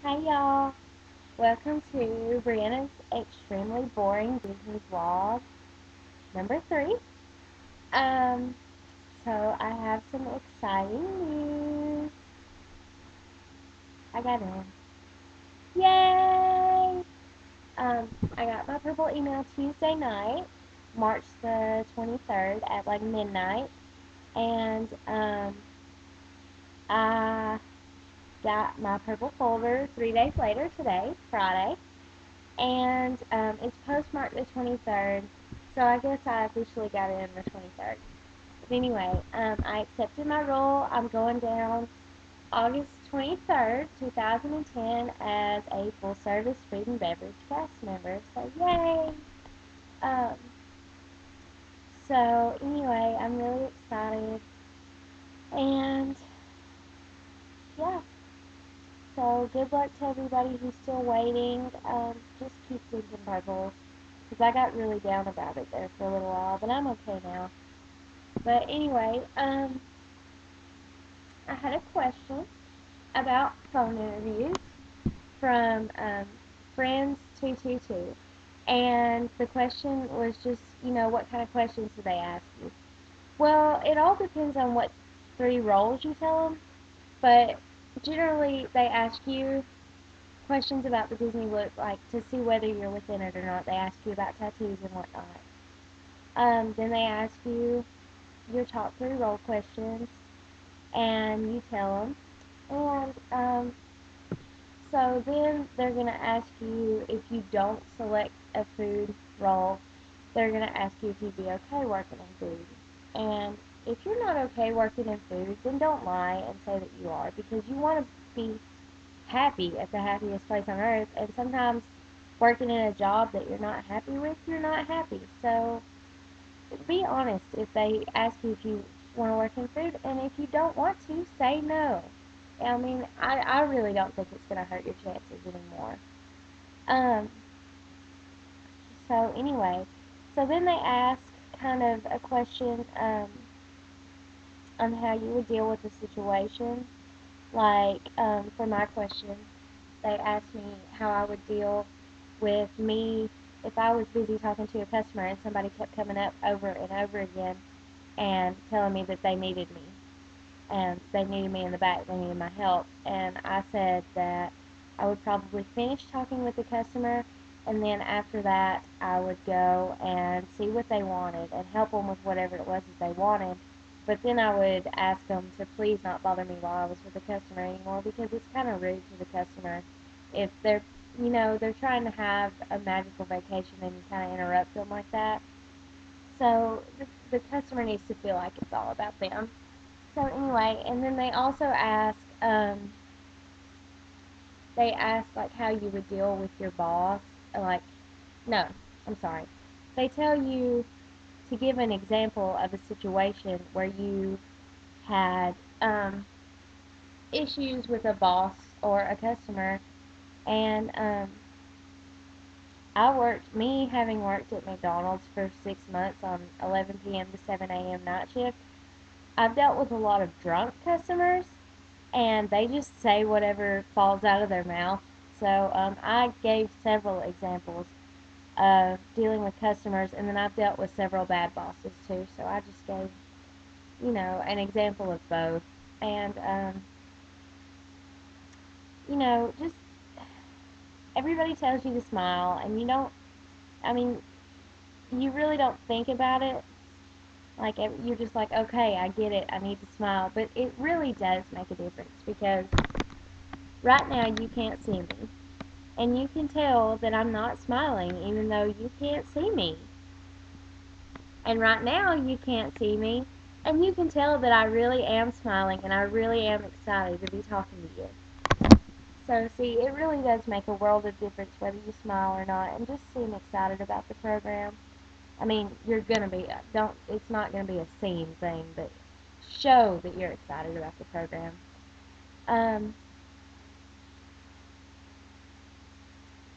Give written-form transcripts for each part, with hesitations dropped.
Hi y'all, welcome to Brianna's Extremely Boring Disney Vlog number 3. Um, so I have some exciting news. I got in. Yay! I got my purple email Tuesday night, March the 23rd at like midnight, and I got my purple folder 3 days later today, Friday. And it's postmarked the 23rd, so I guess I officially got it in the 23rd. But anyway, I accepted my role. I'm going down August 23rd, 2010 as a full-service food and beverage cast member, so yay! Um, so anyway, I'm really excited, and yeah, so good luck to everybody who's still waiting. Just keep thinking purple. Because I got really down about it there for a little while, but I'm okay now. But anyway, I had a question about phone interviews from Friends222. And the question was just, what kind of questions do they ask you? Well, it all depends on what 3 roles you tell them, but generally they ask you questions about the Disney look, like to see whether you're within it or not. They ask you about tattoos and whatnot. Then they ask you your top 3 role questions, and you tell them. And so then they're going to ask you if you don't select a food role, they're going to ask you if you'd be okay working in food. And if you're not okay working in food, then don't lie and say that you are, because you want to be happy at the happiest place on earth, and sometimes working in a job that you're not happy with, you're not happy. So be honest if they ask you if you want to work in food, and if you don't want to, say no. I mean, I really don't think it's going to hurt your chances anymore. Um, so anyway, so then they ask kind of a question on how you would deal with the situation. Like, for my question, they asked me how I would deal with me if I was busy talking to a customer and somebody kept coming up over and over again and telling me that they needed me. And they needed me in the back, they needed my help. And I said that I would probably finish talking with the customer, and then after that, I would go and see what they wanted and help them with whatever it was that they wanted. But then I would ask them to please not bother me while I was with the customer anymore, because it's kind of rude to the customer if they're trying to have a magical vacation and you kind of interrupt them like that. So the customer needs to feel like it's all about them. So anyway, and then they also ask like how you would deal with your boss. Like, no, I'm sorry. They tell you to give an example of a situation where you had issues with a boss or a customer, and me having worked at McDonald's for 6 months on 11 p.m. to 7 a.m. night shift, I've dealt with a lot of drunk customers, and they just say whatever falls out of their mouth. So I gave several examples of dealing with customers, and then I've dealt with several bad bosses too. So I just gave, an example of both. And, just everybody tells you to smile, and you don't, I mean, you really don't think about it. Like, you're just like, okay, I get it, I need to smile. But it really does make a difference, because right now you can't see me. And you can tell that I'm not smiling, even though you can't see me. And right now you can't see me, and you can tell that I really am smiling and I really am excited to be talking to you. So see, it really does make a world of difference whether you smile or not, and just seem excited about the program. I mean, you're gonna be, it's not gonna be a seem thing, but show that you're excited about the program. Um,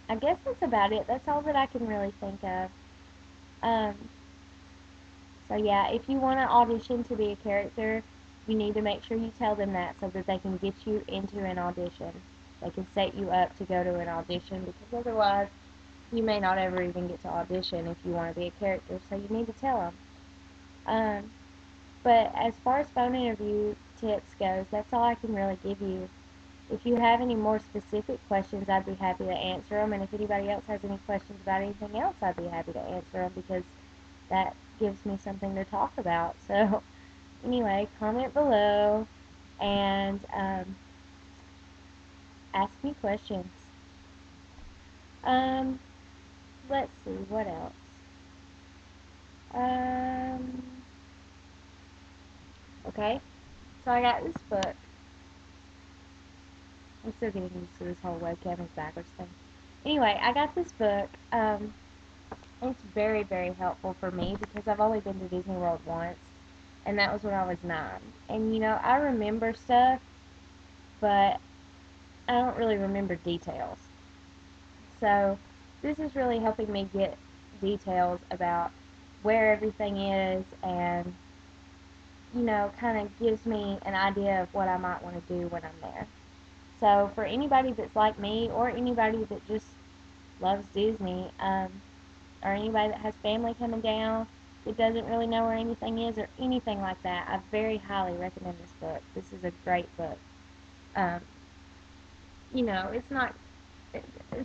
I guess that's about it. That's all that I can really think of. Um, So yeah, if you want to audition to be a character, you need to make sure you tell them that so that they can get you into an audition. They can set you up to go to an audition, because otherwise you may not ever even get to audition if you want to be a character, so you need to tell them. But as far as phone interview tips goes, that's all I can really give you. If you have any more specific questions, I'd be happy to answer them. And if anybody else has any questions about anything else, I'd be happy to answer them, because that gives me something to talk about. So, anyway, comment below and ask me questions. Um, let's see, what else? Um, okay, so I got this book. I'm still getting used to this whole webcam is backwards thing. Anyway, I got this book. It's very, very helpful for me because I've only been to Disney World once, and that was when I was 9. And I remember stuff, but I don't really remember details. So this is really helping me get details about where everything is, and kind of gives me an idea of what I might want to do when I'm there. So for anybody that's like me, or anybody that just loves Disney, or anybody that has family coming down that doesn't really know where anything is or anything like that, I very highly recommend this book. This is a great book. Um, it's not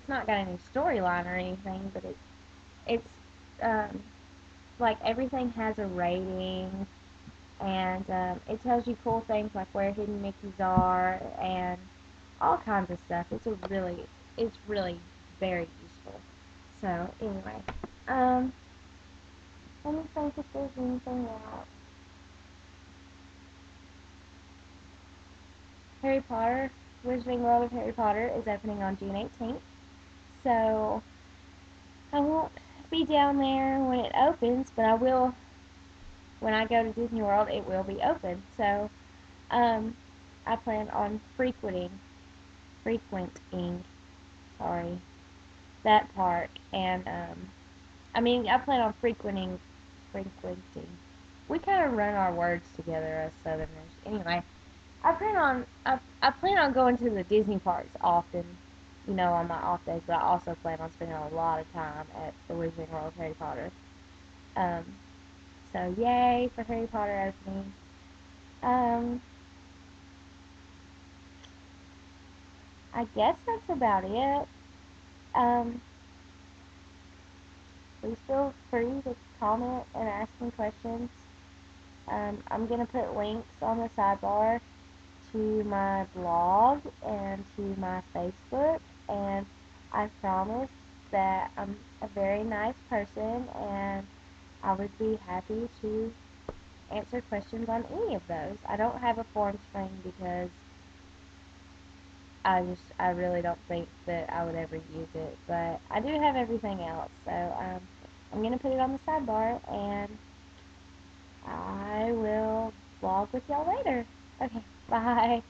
got any storyline or anything, but it's like everything has a rating, and it tells you cool things like where hidden Mickeys are and all kinds of stuff. It's really very useful. So anyway, let me think if there's anything else. Harry Potter, Wizarding World of Harry Potter is opening on June 18th. So I won't be down there when it opens, but I will when I go to Disney World. It will be open. So I plan on frequenting, sorry, that park, and I plan on frequenting. We kind of run our words together as Southerners. Anyway, I plan on going to the Disney parks often, on my off days, but I also plan on spending a lot of time at the Wizarding World of Harry Potter. Um, so yay for Harry Potter opening. Um, I guess that's about it. Um, please feel free to comment and ask me questions. I'm gonna put links on the sidebar to my blog and to my Facebook, and I promise that I'm a very nice person, and I would be happy to answer questions on any of those. I don't have a form screen because I really don't think that I would ever use it, but I do have everything else, so I'm gonna put it on the sidebar, and I will vlog with y'all later. Okay, bye.